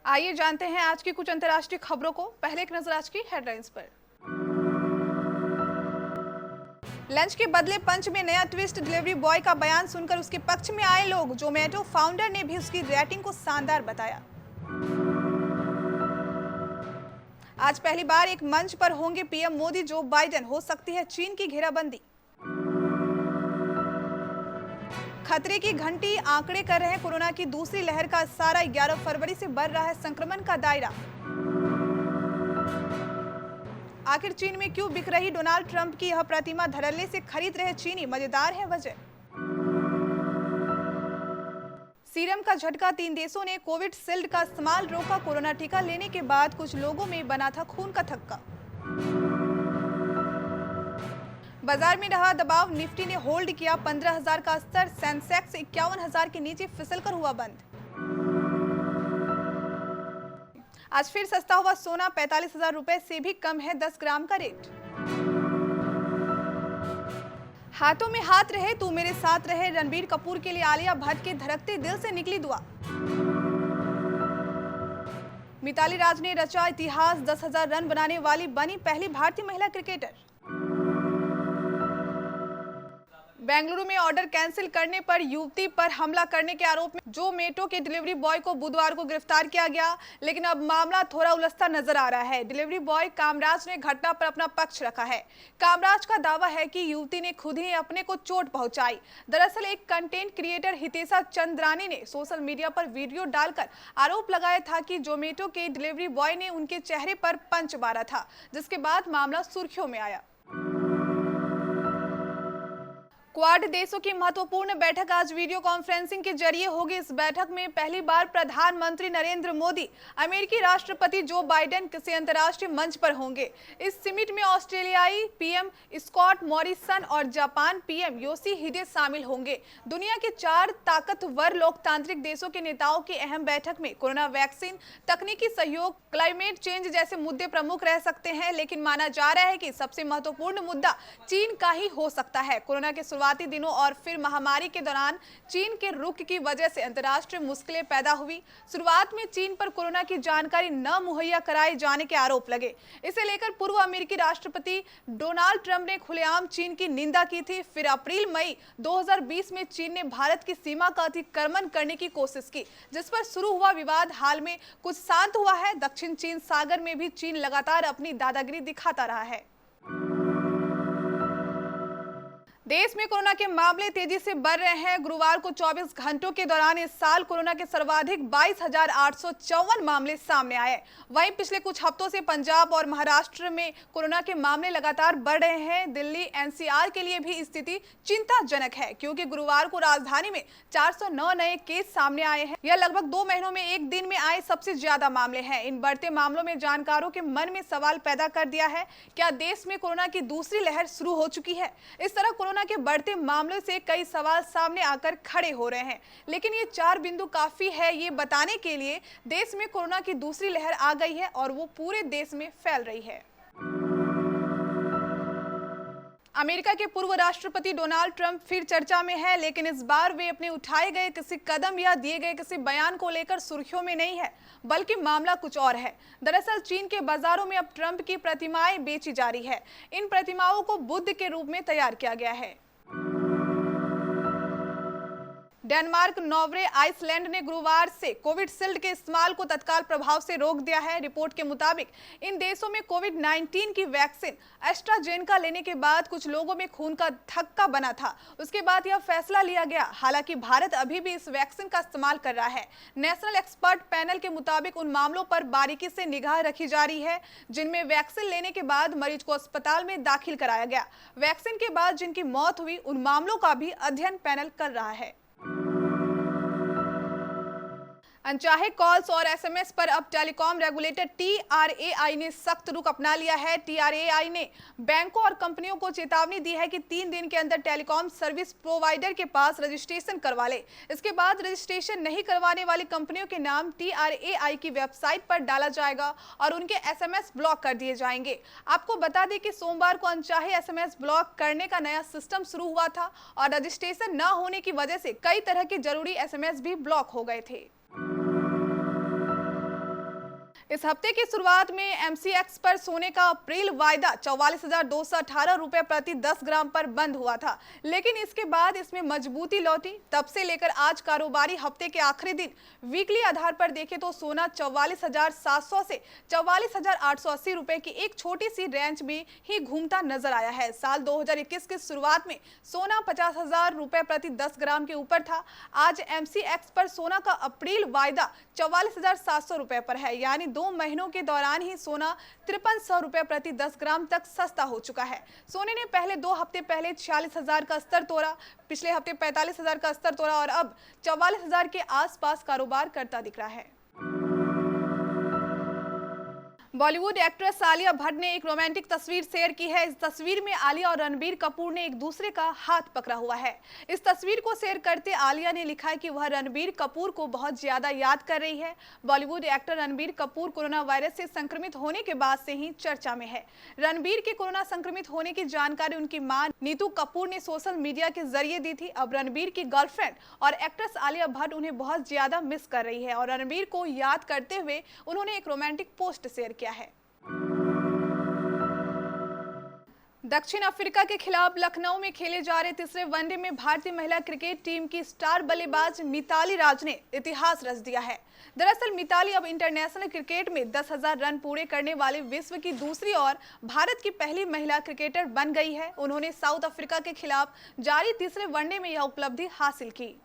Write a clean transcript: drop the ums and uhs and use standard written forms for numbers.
आइए जानते हैं आज की कुछ अंतर्राष्ट्रीय खबरों को। पहले एक नजर आज की हेडलाइंस पर। लंच के बदले पंच में नया ट्विस्ट, डिलीवरी बॉय का बयान सुनकर उसके पक्ष में आए लोग। जोमेटो फाउंडर ने भी उसकी रेटिंग को शानदार बताया। आज पहली बार एक मंच पर होंगे पीएम मोदी, जो बाइडेन, हो सकती है चीन की घेराबंदी। खतरे की घंटी आंकड़े कर रहे हैं कोरोना की दूसरी लहर का इशारा। 11 फरवरी से बढ़ रहा है संक्रमण का दायरा। आखिर चीन में क्यों बिक रही डोनाल्ड ट्रंप की यह प्रतिमा, धड़ल्ले से खरीद रहे चीनी, मजेदार है वजह। सीरम का झटका, 3 देशों ने कोविड शील्ड का इस्तेमाल रोका। कोरोना टीका लेने के बाद कुछ लोगों में बना था खून का थक्का। बाजार में रहा दबाव, निफ्टी ने होल्ड किया 15,000 का स्तर। सेंसेक्स 51,000 के नीचे फिसलकर हुआ बंद। आज फिर सस्ता हुआ सोना, 45,000 रुपए से भी कम है 10 ग्राम का रेट। हाथों में हाथ रहे तू मेरे साथ रहे, रणबीर कपूर के लिए आलिया भट्ट के धड़कते दिल से निकली दुआ। मिताली राज ने रचा इतिहास, 10,000 रन बनाने वाली बनी पहली भारतीय महिला क्रिकेटर। बेंगलुरु में ऑर्डर कैंसिल करने पर युवती पर हमला करने के आरोप में जोमेटो के डिलीवरी बॉय को बुधवार को गिरफ्तार किया गया, लेकिन अब मामला थोड़ा उलझता नजर आ रहा है। डिलीवरी बॉय कामराज ने घटना पर अपना पक्ष रखा है। कामराज का दावा है कि युवती ने खुद ही अपने को चोट पहुंचाई। दरअसल एक कंटेंट क्रिएटर हितेशा चंद्रानी ने सोशल मीडिया पर वीडियो डालकर आरोप लगाया था कि जोमेटो के डिलीवरी बॉय ने उनके चेहरे पर पंच मारा था, जिसके बाद मामला सुर्खियों में आया। क्वाड देशों की महत्वपूर्ण बैठक आज वीडियो कॉन्फ्रेंसिंग के जरिए होगी। इस बैठक में पहली बार प्रधानमंत्री नरेंद्र मोदी, अमेरिकी राष्ट्रपति जो बाइडेन किसी अंतर्राष्ट्रीय मंच पर होंगे। इस समिट में ऑस्ट्रेलियाई पीएम स्कॉट मॉरिसन और जापान पीएम योशिहिदे शामिल होंगे। दुनिया के 4 ताकतवर लोकतांत्रिक देशों के नेताओं की अहम बैठक में कोरोना वैक्सीन, तकनीकी सहयोग, क्लाइमेट चेंज जैसे मुद्दे प्रमुख रह सकते हैं, लेकिन माना जा रहा है कि सबसे महत्वपूर्ण मुद्दा चीन का ही हो सकता है। कोरोना के शुरुआती दिनों और फिर महामारी के दौरान चीन के रुख की वजह से अंतर्राष्ट्रीय मुश्किलें पैदा हुई। शुरुआत में चीन पर कोरोना की जानकारी न मुहैया कराए जाने के आरोप लगे। इसे लेकर पूर्व अमेरिकी राष्ट्रपति डोनाल्ड ट्रंप ने खुलेआम चीन की निंदा की थी। फिर अप्रैल मई 2020 में चीन ने भारत की सीमा का अतिक्रमण करने की कोशिश की, जिस पर शुरू हुआ विवाद हाल में कुछ शांत हुआ है। दक्षिण चीन सागर में भी चीन लगातार अपनी दादागिरी दिखाता रहा है। देश में कोरोना के मामले तेजी से बढ़ रहे हैं। गुरुवार को 24 घंटों के दौरान इस साल कोरोना के सर्वाधिक 22,854 मामले सामने आए। वहीं पिछले कुछ हफ्तों से पंजाब और महाराष्ट्र में कोरोना के मामले लगातार बढ़ रहे हैं। दिल्ली एनसीआर के लिए भी स्थिति चिंताजनक है, क्योंकि गुरुवार को राजधानी में 409 नए केस सामने आए हैं। यह लगभग 2 महीनों में एक दिन में आए सबसे ज्यादा मामले हैं। इन बढ़ते मामलों में जानकारों के मन में सवाल पैदा कर दिया है, क्या देश में कोरोना की दूसरी लहर शुरू हो चुकी है? इस तरह कोरोना के बढ़ते मामलों से कई सवाल सामने आकर खड़े हो रहे हैं, लेकिन ये 4 बिंदु काफी है ये बताने के लिए देश में कोरोना की दूसरी लहर आ गई है और वो पूरे देश में फैल रही है। अमेरिका के पूर्व राष्ट्रपति डोनाल्ड ट्रंप फिर चर्चा में है, लेकिन इस बार वे अपने उठाए गए किसी कदम या दिए गए किसी बयान को लेकर सुर्खियों में नहीं है, बल्कि मामला कुछ और है। दरअसल चीन के बाजारों में अब ट्रंप की प्रतिमाएं बेची जा रही है। इन प्रतिमाओं को बुद्ध के रूप में तैयार किया गया है। डेनमार्क, नॉर्वे, आइसलैंड ने गुरुवार से कोविड शील्ड के इस्तेमाल को तत्काल प्रभाव से रोक दिया है। रिपोर्ट के मुताबिक इन देशों में कोविड-19 की वैक्सीन एस्ट्राजेनेका लेने के बाद कुछ लोगों में खून का थक्का बना था। उसके बाद यह फैसला लिया गया। हालांकि भारत अभी भी इस वैक्सीन का इस्तेमाल कर रहा है। नेशनल एक्सपर्ट पैनल के मुताबिक उन मामलों पर बारीकी से निगाह रखी जा रही है जिनमें वैक्सीन लेने के बाद मरीज को अस्पताल में दाखिल कराया गया। वैक्सीन के बाद जिनकी मौत हुई, उन मामलों का भी अध्ययन पैनल कर रहा है। अनचाहे कॉल्स और एसएमएस पर अब टेलीकॉम रेगुलेटर टीआरएआई ने सख्त रुख अपना लिया है। टीआरएआई ने बैंकों और कंपनियों को चेतावनी दी है कि 3 दिन के अंदर टेलीकॉम सर्विस प्रोवाइडर के पास रजिस्ट्रेशन करवा ले। इसके बाद रजिस्ट्रेशन नहीं करवाने वाली कंपनियों के नाम टीआरएआई की वेबसाइट पर डाला जाएगा और उनके एसएमएस ब्लॉक कर दिए जाएंगे। आपको बता दें कि सोमवार को अनचाहे एसएमएस ब्लॉक करने का नया सिस्टम शुरू हुआ था और रजिस्ट्रेशन न होने की वजह से कई तरह के जरूरी एसएमएस भी ब्लॉक हो गए थे। इस हफ्ते की शुरुआत में एमसीएक्स पर सोने का अप्रैल वायदा 44,218 रुपए प्रति 10 ग्राम पर बंद हुआ था, लेकिन इसके बाद इसमें मजबूती लौटी। तब से लेकर आज कारोबारी हफ्ते के आखिरी दिन वीकली आधार पर देखें तो सोना 44,700 से 44,880 रुपए की एक छोटी सी रेंज में ही घूमता नजर आया है। साल 2021 की शुरुआत में सोना 50,000 रुपए प्रति 10 ग्राम के ऊपर था। आज एमसीएक्स पर सोना का अप्रैल वायदा 44,700 रुपए पर है, यानी 2 महीनों के दौरान ही सोना 5300 रुपए प्रति 10 ग्राम तक सस्ता हो चुका है। सोने ने पहले 2 हफ्ते पहले 46,000 का स्तर तोड़ा, पिछले हफ्ते 45,000 का स्तर तोड़ा और अब 44,000 के आसपास कारोबार करता दिख रहा है। बॉलीवुड एक्ट्रेस आलिया भट्ट ने एक रोमांटिक तस्वीर शेयर की है। इस तस्वीर में आलिया और रणबीर कपूर ने एक दूसरे का हाथ पकड़ा हुआ है। इस तस्वीर को शेयर करते आलिया ने लिखा है कि वह रणबीर कपूर को बहुत ज्यादा याद कर रही है। Bollywood actor Ranbir Kapoor corona virus से संक्रमित होने के बाद से ही चर्चा में है। रणबीर के कोरोना संक्रमित होने की जानकारी उनकी मां नीतू कपूर ने सोशल मीडिया के जरिए दी थी। अब रणबीर की गर्लफ्रेंड और एक्ट्रेस आलिया भट्ट उन्हें बहुत ज्यादा मिस कर रही है और रणबीर को याद करते हुए उन्होंने एक रोमांटिक पोस्ट शेयर किया है। दक्षिण अफ्रीका के खिलाफ लखनऊ में खेले जा रहे तीसरे वनडे में भारतीय महिला क्रिकेट टीम की स्टार बल्लेबाज मिताली राज ने इतिहास रच दिया है। दरअसल मिताली अब इंटरनेशनल क्रिकेट में 10,000 रन पूरे करने वाले विश्व की दूसरी और भारत की पहली महिला क्रिकेटर बन गई है। उन्होंने साउथ अफ्रीका के खिलाफ जारी तीसरे वनडे में यह उपलब्धि हासिल की।